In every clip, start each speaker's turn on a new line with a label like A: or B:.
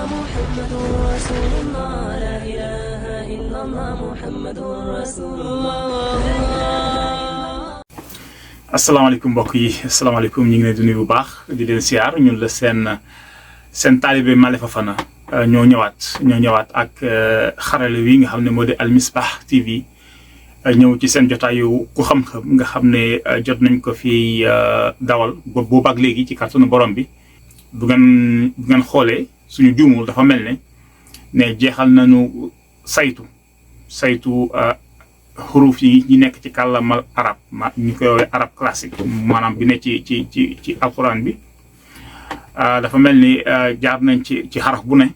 A: محمد رسول الله لا إله إلا الله محمد رسول الله.
B: asalaamaaleykum mbokk yi asalaamaaleykum ñu ngi leen di nuyu bu baax di leen siyaar ñun la seen taalibe Male Fofana ñoo ñëwaat ak xarale wi nga xam ne moo di Al Misbah TV ñëw ci seen jotaayu ku xam-xam nga xam ne jot nañ ko fi dawal boobu ak léegi ci kàttanu borom bi bu ngeen xoolee suñu juumul dafa mel ne jeexal nañu saytu xuruf yi ñi nekk ci kàllamal arab ñu koy woowee arab classique maanaam bi ne ci alquran bi dafa mel ni jaar nañ ci xaraf bu ne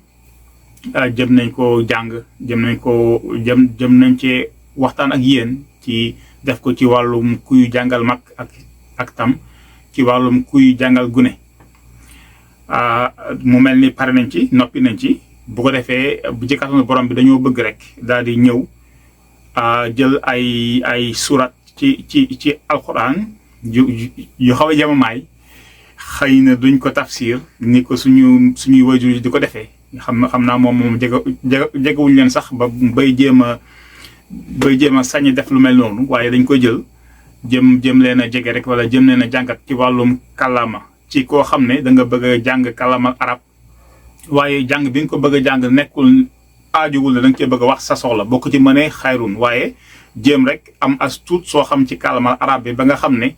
B: jëm nañ ko jàng jëm nañ ci waxtaan ak yéen ci def ko ci wàllum kuy jàngal mag ak tam ci wàllum kuy jàngal gune mu mel ni pare nañ ci noppi nañ ci bu ko defee bu ci kàttanu borom bi dañoo bëgg rek daal di ñëw jël ay surat ci alquran yu xaw a jamamaay xëy na duñ ko tafsir ni ko suñuy wajur di ko defee xam naa moom jegewuñ leen sax ba bay jéem a sañ def lu mel noonu waaye dañ ko jël jëm leen a jege rek wala jëm leen a jàngat ci wàllum kàllaama ci koo xam ne da nga bëgg a jàng kàllaama arab waaye jàng bi nga ko bëgg a jàng nekkul aajuwul la da nga cee bëgg a wax sa soxla boo ko ci mënee xayrun waaye jéem rek am as tuut soo xam ci kàllaama arab bi ba nga xam ne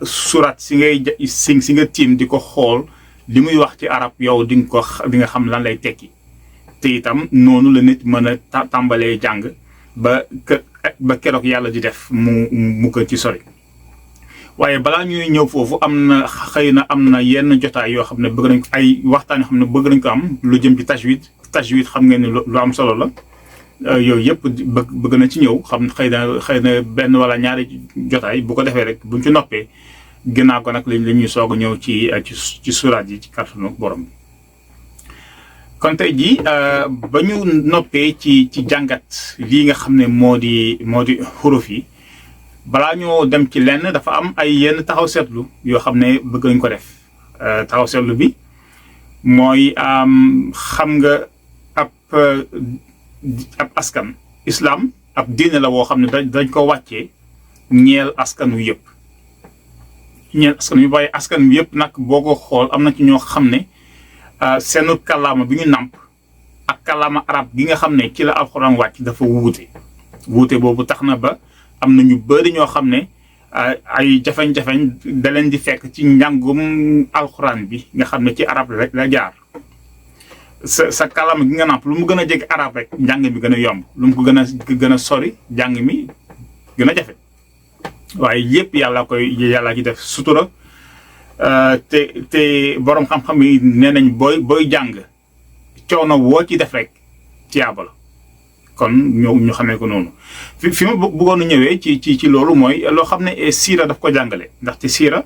B: surat si nga tiim di ko xool li muy wax ci arab yow di nga xam lan lay tekki te itam noonu la nit mën a tàmbalee jàng ba keroog yàlla di def mu ko ci sori. waaye balaa ñuy ñëw foofu xëy na am na yenn jotaay yoo xam ne bëgg nañ ko ay waxtaan yoo xam ne bëgg nañ ko am lu jëm ci tajwid xam ngeen ne lu am solo la yooyu yëpp bëgg na ci ñëw xam xëy na benn wala ñaari jotaay bu ko defee rek buñ ci noppee ginnaaw ko nag la ñuy soog a ñëw ci suraat yi ci kàttanu borom bi. kon tey jii ba ñu noppee ci jàngat lii nga xam ne moo di xuruf yi balaa ñoo dem ci lenn dafa am ay yenn taxaw seetlu yoo xam ne bëgg nañ ko def taxaw seetlu bi mooy xam nga ab askan islam ab diine la woo xam ne dañ ko wàccee ñeel askan wi yëpp waaye askan wi yëpp nag boo ko xool am na ci ñoo xam ne seenu kàllaama bi ñu nàmp ak kàllaama arab gi nga xam ne ci la alxuraan wàcc dafa wuute boobu tax na ba am na ñu bëri ñoo xam ne ay jafeñ-jafeñ da leen di fekk ci njàngum alxuraan bi nga xam ne ci arab rek la jaar sa kàllaama gi nga nàmp lu mu gën a jege arab rek njàng mi gën a yomb lu mu ko gën a sori njàng mi gën a jafe waaye yëpp yàlla ci def sutura te borom xam-xam yi nee nañ booy jàng coono woo ci def rek tiyaaba la kon ñu xamee ko noonu fi ma bëggoon a ñëwee ci loolu mooy loo xam ne siira daf ko jàngale ndaxte siira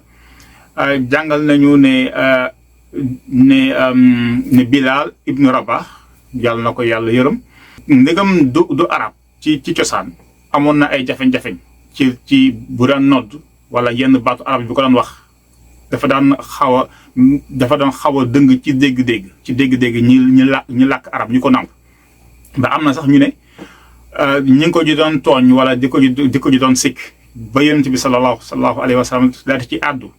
B: jàngal nañu ne Bilal ibnu Rabah yàlla na ko yàlla yërëm ndegam du arab ci cosaan amoon na ay jafeñ-jafeñ ci bu daan nodd wala yenn baatu arab bi ko daan wax dafa daan xaw a dëng ci dégg-dégg ñi làkk arab ñu ko nàmp ba am na sax ñu ne ñi ngi ko ji doon tooñ wala di ko ji doon sikk ba yonent bi sallallahu alayhi wa sallam daal di ci àddu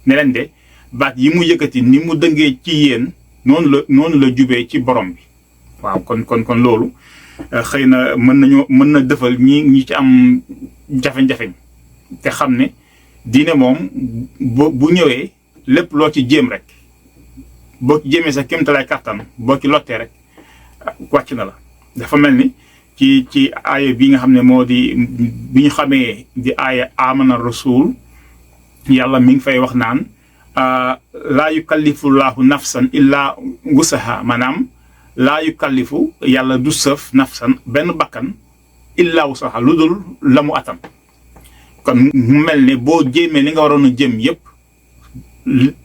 B: ne leen de baat yi mu yëkkati ni mu dëngee ci yéen noonu la jubee ci borom bi waaw kon loolu xëy na mën na defal ñi ci am jafeñ-jafeñ te xam ne diine moom bu ñëwee lépp loo ci jéem rek boo ci jéemee sa kéemtalaay kàttan boo ci lottee rek wàcc na la dafa mel ni ci aaya bi nga xam ne moo di bi ñu xamee di aaya amana rasul yàlla mi ngi fay wax naan laa yukallifu llaahu nafsan illaa wusaha maanaam laa yukallifu yàlla du sëf nafsan benn bakkan illaa wusaha lu dul la mu atam kon mu mel ne boo jéemee li nga waroon a jëm yëpp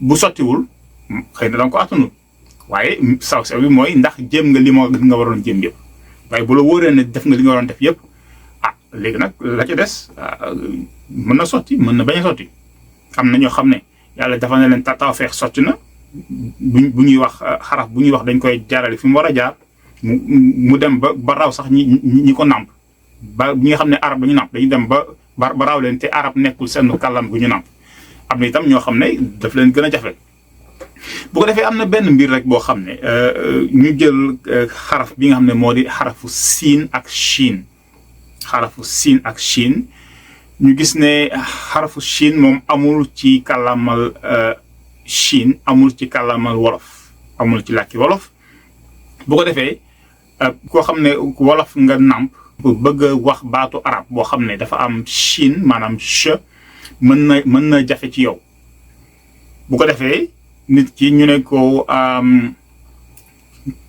B: bu sottiwul xëy na danga ko attanul waaye saw bi mooy ndax jéem nga li nga waroon jëm yëpp waaye bu la wóoree ne def nga li nga waroon def yëpp léegi nag la ca des mën na sotti mën na bañ a sotti am na ñoo xam ne yàlla dafa ne leen tawfeex sotti na bu ñuy wax xaraf bu ñuy wax dañ koy jaarale fi mu war a jaar mu dem ba raw sax ñi ko nàmp ba ñi nga xam ne arab dañu nàmp dañu dem ba raw leen te arab nekkul seen kàllaama gu ñu nàmp am na itam ñoo xam ne daf leen gën a jafe. bu ko defee am na benn mbir rek boo xam ne ñu jël xaraf bi nga xam ne moo di xarafu siin ak shiin xarafu siin ak shiin ñu gis ne xarafu shiin moom amul ci kàllaamal shiin amul ci kàllaamal wolof amul ci làkki wolof. bu ko defee koo xam ne wolof nga nàmp bëgg a wax baatu arab boo xam ne dafa am shiin maanaam ch mën na jafe ci yow. bu ko defee nit ki ñu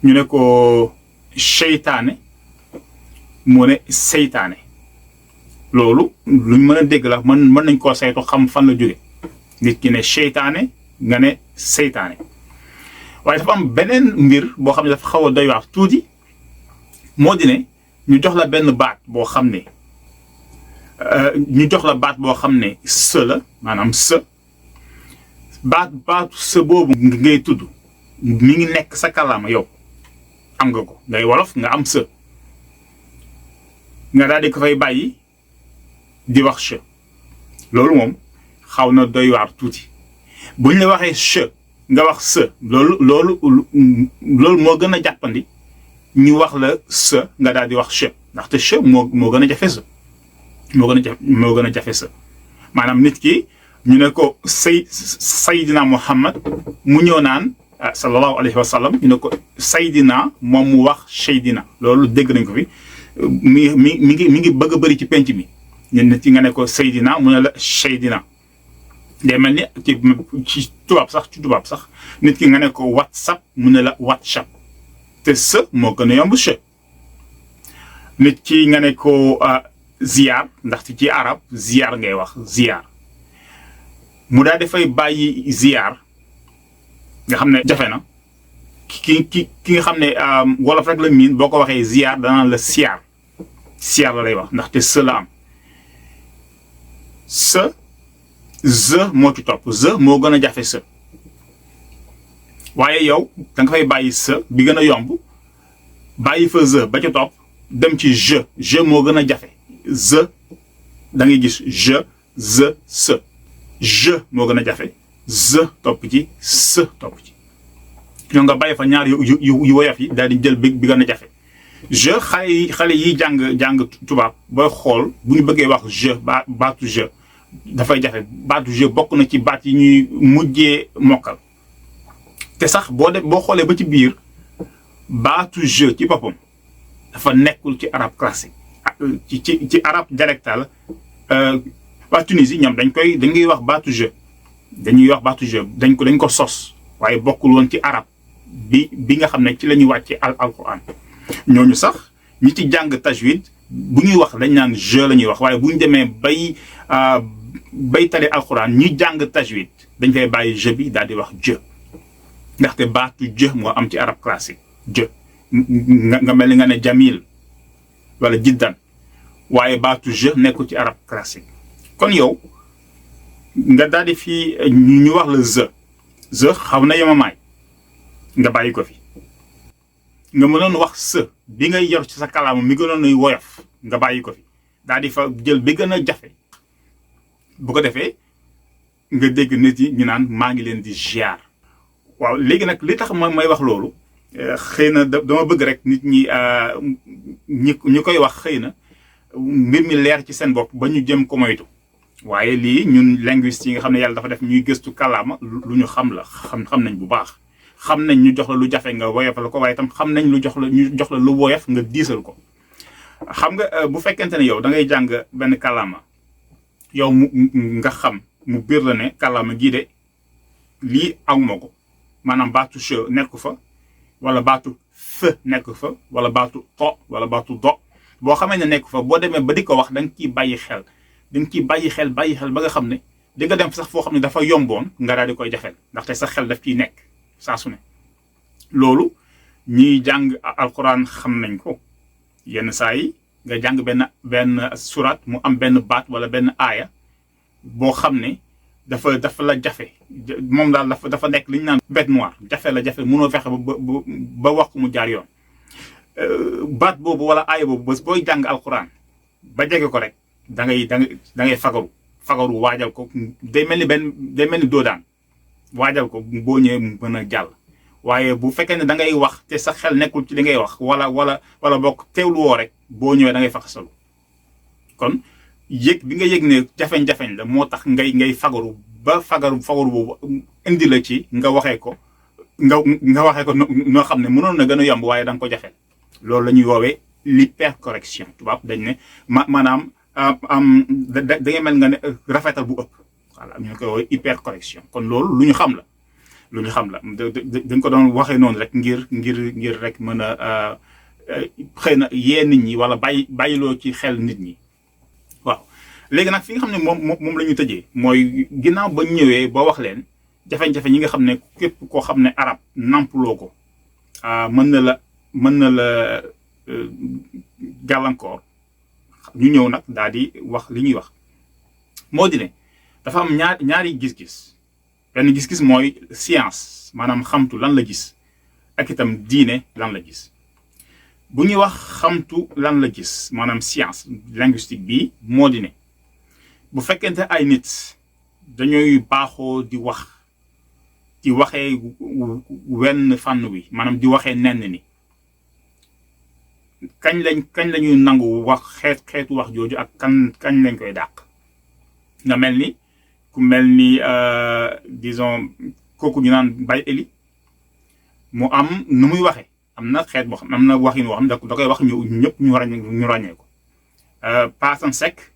B: ne ko seytaane mu ne seytaane loolu luñ mën a dégg la mën nañ koo saytu xam fan la jóge nit ki ne seytaane nga ne seytaane. waaye dafa am beneen mbir boo xam ne dafa xaw a doy waar tuuti moo di ne ñu jox la benn baat boo xam ne së la maanaam së baatu së boobu ngay tudd mi ngi nekk sa kàllaama yow am nga ko ngay wolof nga am së nga daal di ko fay bàyyi di wax che loolu moom xaw na doy waar tuuti buñ la waxee che nga wax së loolu moo gën a jàppandi ñu wax la së nga daal di wax che ndaxte che moo gën a jafe së moo gën a jafe së maanaam nit ki ñu ne ko Sayyidina Muhammad mu ñëw naan sallallahu alayhi wa sallam ñu ne ko Sayyidina moom mu wax Seydina loolu dégg nañ ko fi mi ngi bëgg a bëri ci penc mi nit ki nga ne ko Seydina mu ne la Seydina day mel ni ci tubaab sax nit ki nga ne ko WhatsApp mu ne la WhatsApp te së moo gën a yomb che nit ki nga ne ko ziyaar ndaxte ci arab ziyaar ngay wax ziyaar mu daal dafay bàyyi ziyaar nga xam ne jafe na ki nga xam ne wolof rek la miin boo ko waxee ziyaar danaan la siyaar la lay wax ndaxte së la am së ze moo ci topp ze moo gën a jafe së waaye yow da nga fay bàyyi së bi gën a yomb bàyyi fa ze ba ci topp dem ci je moo gën a jafe ze da ngay gis je ze së je moo gën a jafe ze topp ci së topp ci ñoo nga bàyyi fa ñaar yu woyof yi daal di jël bi gën a jafe je xale yi jàng tubaab booy xool bu ñu bëggee wax je baatu je dafay jafe baatu je bokk na ci baat yi ñuy mujjee mokkal te sax boo xoolee ba ci biir baatu je ci boppam dafa nekkul ci arabe classique ci arabe dialectal waa Tunisie ñoom dañuy wax baatu je dañ ko sos waaye bokkul woon ci arabe bi nga xam ne ci la ñuy wàcce alquran ñooñu sax ñi ci jàng tajwid bu ñuy wax dañ naan je la ñuy wax waaye bu ñu demee bay tari alquran ñi jàng tajwid dañ fay bàyyi je bi daal di wax je ndaxte baatu je moo am ci arabe classique je nga mel ni nga ne jamil wala jiddan waaye baatu je nekkul ci arabe classique kon yow nga daal di fii ñu wax la ze xaw na yemamaay nga bàyyi ko fi nga mënoon wax së bi ngay yor ci sa kàllaama mi gënoon a woyof nga bàyyi ko fi daal di fa jël bi gën a jafe bu ko defee nga dégg nit yi ñu naan maa ngi leen di ziar. waaw léegi nag li tax may wax loolu xëy na dama bëgg rek nit ñi koy wax xëy na mbir mi leer ci seen bopp ba ñu jëm ko moytu waaye lii ñun linguistes yi nga xam ne yàlla dafa def ñuy gëstu kàllaama lu ñu xam la xam nañ bu baax. xam nañ ñu jox la lu jafe nga woyofal ko waaye itam xam nañ ñu jox la lu woyof nga diisal ko xam nga bu fekkente ne yow da ngay jàng benn kàllaama yow nga xam mu biir la ne kàllaama gii de lii amuma ko maanaam baatu che nekk fa wala baatu f nekk fa wala baatu to wala baatu do boo xamee ne nekk fa boo demee ba di ko wax da nga ciy bàyyi xel ba nga xam ne di nga dem sax foo xam ne dafa yomboon nga daal di koy jafeel ndaxte sa xel daf ciy nekk saa su ne loolu ñiy jàng alquran xam nañ ko yenn saa yi nga jàng benn surat mu am benn baat wala benn aaya boo xam ne dafa la jafe moom daal dafa nekk li ñu naan bête noire jafe la jafe mënoo fexe ba wax ko mu jaar yoon baat boobu wala aaya boobu bés booy jàng alxuraan ba jege ko rek da ngay fagaru waajal ko day mel ni doo daan waajal ko boo ñëwee mu mën a jàll. waaye bu fekkee ne da ngay wax te sa xel nekkul ci li ngay wax wala bokk teewlu woo rek boo ñëwee da ngay faxasalu kon yëg bi nga yëg ne jafeñ-jafeñ la moo tax ngay fagaru ba fagaru boobu indi la ci nga waxee ko noo xam ne mënoon na gën a yomb waaye da nga ko jafeel loolu la ñuy woowee l'hypercorrection tubaab dañ ne maanaam da ngay mel nga ne rafetal bu ëpp voilà ñu koy woowee hypercorrection kon loolu lu ñu xam la dañ ko doon waxee noonu rek ngir rek mën a xëy na yee nit ñi wala bàyyiloo ci xel nit ñi waaw léegi nag fi nga xam ne moom la ñu tëjee mooy ginnaaw ba ñëwee ba wax leen jafe-jafe ñi nga xam ne képp koo xam ne arab nampuloo ko mën na la gàllankoor ñu ñëw nag daal di wax li ñuy wax moo di ne dafa am ñaari gis-gis benn gis-gis mooy science maanaam xamtu lan la gis ak itam diine lan la gis bu ñuy wax xamtu lan la gis maanaam science linguistique bi moo di ne bu fekkente ay nit dañooy baaxoo di waxee wenn fànn wi maanaam di waxee nenn ni kañ lañuy nangu wax xeetu wax jooju ak kañ lañ koy dàq nga mel ni ku mel ni disons kooku ñu naan Baye Eli mu am nu muy waxee am na xeet boo xam am na waxin boo xam da koy wax ñëpp ñu ràññee ko Pa Assane Seck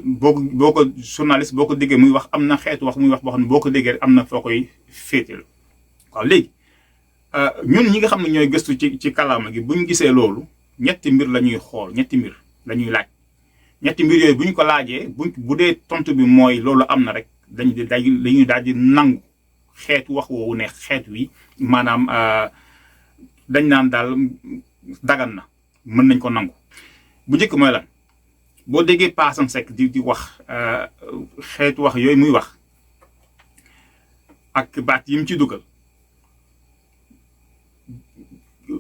B: boo ko journaliste boo ko déggee muy wax am na xeetu wax muy wax boo xam ne boo ko déggee am na foo koy féetal waaw léegi ñun ñi nga xam ne ñooy gëstu ci kàllaama gi bu ñu gisee loolu ñetti mbir la ñuy xool ñetti mbir la ñuy laaj ñetti mbir yooyu bu ñu ko laajee bu dee tontu bi mooy loolu am na rek dañuy daal di nangu xeetu wax woowu ne xeet wi maanaam dañ naan daal dagan na mën nañ ko nangu bu njëkk mooy lan boo déggee Pa Assane Seck di wax xeetu wax yooyu muy wax ak baat yi mu ci dugal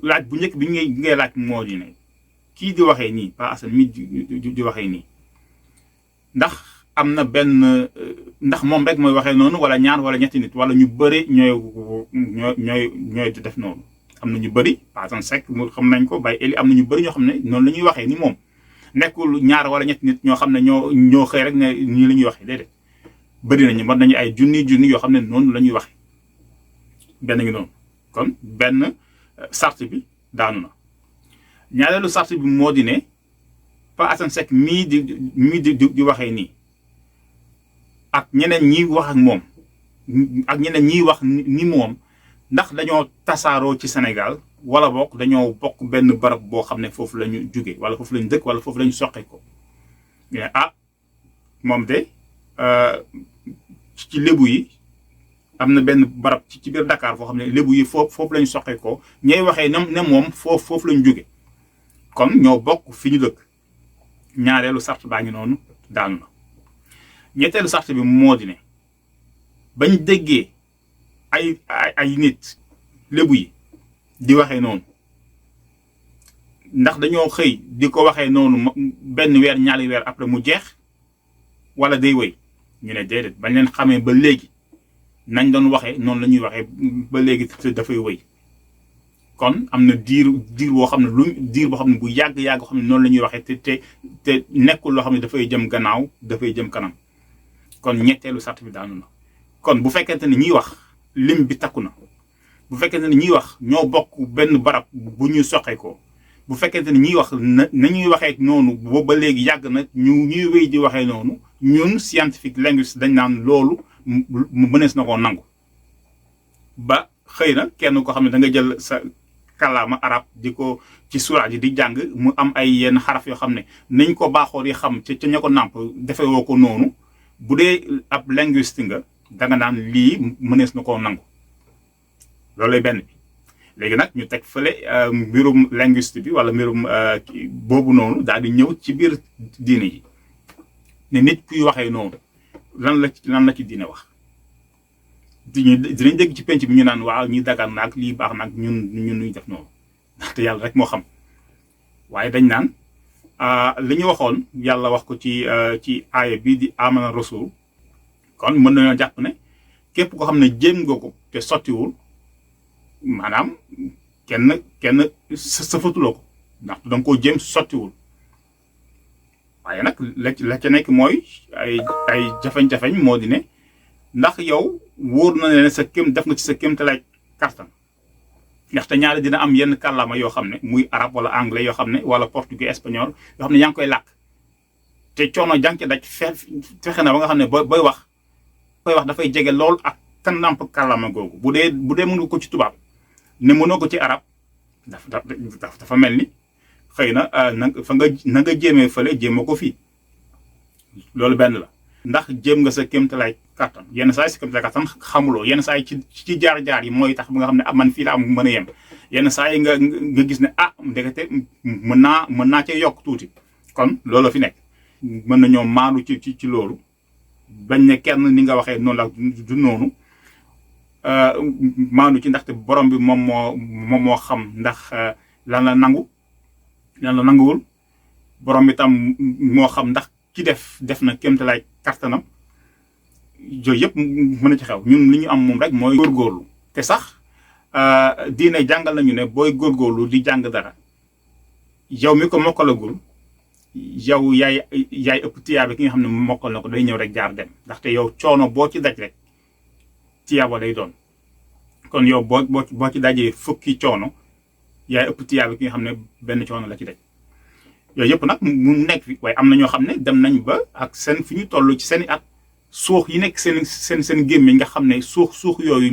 B: laaj bu njëkk bi ngay laaj moo di ne kii di waxee nii Pa Assane mi di waxee nii ndax am na benn ndax moom rek mooy waxee noonu wala ñaar wala ñetti nit wala ñu bëri ñooy def noonu am na ñu bëri Pa Assane Seck mu xam nañ ko Baye Eli am na ñu bëri ñoo xam ne noonu la ñuy waxee ni moom nekkul ñaar wala ñetti nit ñoo xam ne ñoo xëy rek ne nii la ñuy waxee déedéet bëri nañu mën nañu ay junni yoo xam ne noonu la ñuy waxee benn ngi noonu kon benn sart bi daanu na ñaareelu sart bi moo di ne Pa Assane Seck mii di waxee nii ak ñeneen ñiy wax ak moom ak ñeneen ñiy wax ni moom ndax dañoo tasaaroo ci Sénégal wala bokk dañoo bokk benn barab boo xam ne foofu la ñu jóge wala foofu la ñu dëkk wala foofu la ñu soqe ko moom de ci lébu yi am na benn barab ci biir Dakar foo xam ne lébu yi foofu la ñu soqe ko ñooy waxee ne moom foofu la ñu jóge kon ñoo bokk fi ñu dëkk ñaareelu sart baa ngi noonu daanu na ñetteelu sart bi moo di ne bañ déggee ay nit lébu yi di waxee noonu ndax dañoo xëy di ko waxee noonu benn weer ñaari weer après mu jeex wala day wéy ñu ne déedéet bañ leen xamee ba léegi nañ doon waxee noonu la ñuy waxee ba léegi te dafay wéy kon am na diir boo xam ne diir boo xam ne bu yàgg xam ne noonu la ñuy waxee te nekkul loo xam ne dafay jëm gannaaw dafay jëm kanam kon ñetteelu sart bi daanu na kon bu fekkente ne ñiy wax lim bi takku na bu fekkente ne ñiy wax ñoo bokk benn barab bu ñu soqee ko bu fekkente ne ñiy wax na ñuy waxee noonu boobu ba léegi yàgg na ñuy wéy di waxee noonu ñun scientifique linguiste dañ naan loolu mu mënees na koo nangu ba xëy na kenn ko xam ne da nga jël sa kàllaama arab di ko ci suraat yi di jàng mu am ay yenn xaraf yoo xam ne nañ ko baaxoo di xam ca ña ko nàmp defee woo ko noonu bu dee ab linguiste nga danga naan lii mënees na koo nangu loolay benn bi léegi nag ñu teg fële mbirum linguiste bi wala mbirum boobu noonu daal di ñëw ci biir diine yi ne nit kuy waxee noonu lan la ci diine wax. dinañ dégg ci penc bi ñu naan waaw ñi dagan naag lii baax naag ñun ñuy def noonu ndaxte yàlla rek moo xam waaye dañ naan li ñu waxoon yàlla wax ko ci aaya bii di amana rasul kon mën nañoo jàpp ne képp koo xam ne jéem nga ko te sottiwul maanaam kenn safatuloo ko ndax da nga koo jéem sottiwul waaye nag la ca nekk mooy ay jafeñ-jafeñ moo di ne ndax yow wóor na ne sa def nga ci sa kéemtalaay kàttan ndaxte ñaari dina am yenn kàllaama yoo xam ne muy arab wala anglais yoo xam ne wala portugais espagnol yoo xam ne yaa ngi koy làkk te coono jàng ca daj fexe na ba nga xam ne booy wax dafay jege lool ak kanamp kàllaama googu bu dee mënu ko ci tubaab ne mënoo ko ci arab dafa mel ni xëy na na nga jéemee fële jéemoo ko fii loolu benn la. ndax jéem nga sa kéemtalaay kàttan yenn saa yi sa kéemtalaay kàttan xamuloo yenn saa yi ci jaar-jaar yi mooy tax ba nga xam ne man fii la am mën a yem yenn saa yi nga gis ne ndekete mën naa cee yokk tuuti kon loolu fi nekk mën nañoo maandu ci loolu bañ ne kenn ni nga waxee noonu la du noonu maandu ci ndaxte borom bi moom moo xam ndax lan la nanguwul borom bi tam moo xam ndax ki def na kéemtalaay kàttanam yooyu yëpp mën na ci xew ñun li ñu am moom rek mooy góorgóorlu te sax diine jàngal nañu ne booy góorgóorlu di jàng dara yow mi ko mokkalagul yow yaay ëpp tiyaaba ki nga xam ne mokkal na ko day ñëw rek jaar dem ndaxte yow coono boo ci daj rek tiyaaba day doon kon yow boo ci dajee fukki coono yaay ëpp tiyaaba ki nga xam ne benn coono la ci daj yooyu yëpp nag mu nekk fi waaye am na ñoo xam ne dem nañ ba ak seen fi ñu toll ci seen i at suux yi nekk seen gémmiñ nga xam ne suux yooyu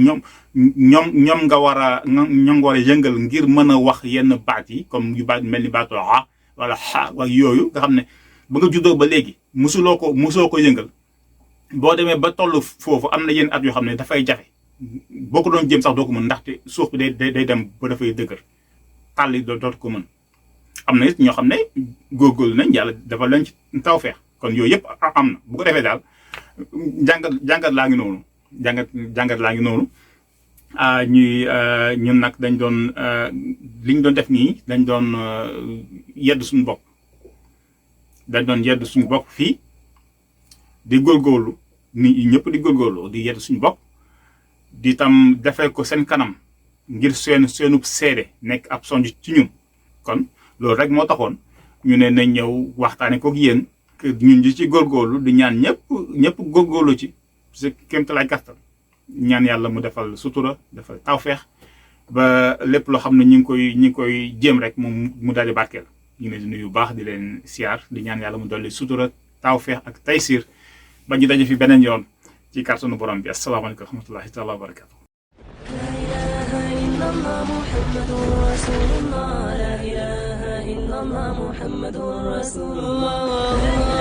B: ñoom nga war a yëngal ngir mën a wax yenn baat yi comme yu baat mel ni baatu wala wala yooyu nga xam ne ba nga juddoo ba léegi musoo ko yëngal boo demee ba toll foofu am na yenn at yoo xam ne dafay jafe boo ko doon jéem sax doo ko mën ndaxte suux bi day dem ba dafay dëgër xàll yi dootu ko mën. am na it ñoo xam ne góorgóorlu nañ yàlla dafa leen ci tawfeex kon yooyu yëpp am na bu ko defee daal jàngat laa ngi noonu jàngat laa ngi noonu ñun nag dañ doon li ñu doon def nii dañ doon yedd suñu bopp fii di góorgóorlu nit ñëpp di góorgóorlu di yedd suñu bopp di tam defee ko seen kanam ngir seenub seede nekk ab sonj ci ñun kon loolu rek moo taxoon ñu ne nañ ñëw waxtaane kook yéen ñun di ci góorgóorlu di ñaan ñëpp góorgóorlu ci sa kéemtalaay kàttan ñaan yàlla mu defal sutura defal tawfeex ba lépp loo xam ne ñi ngi koy jéem rek mu daal di barkeel ñu ngi leen di nuyu bu baax di leen siyaar di ñaan yàlla mu dolli sutura tawfeex ak taysiir ba ñu daje fi beneen yoon ci kàttanu borom bi asalaamaaleykum wa rahmatullahi taala wa barakatu.
A: محمد رسول الله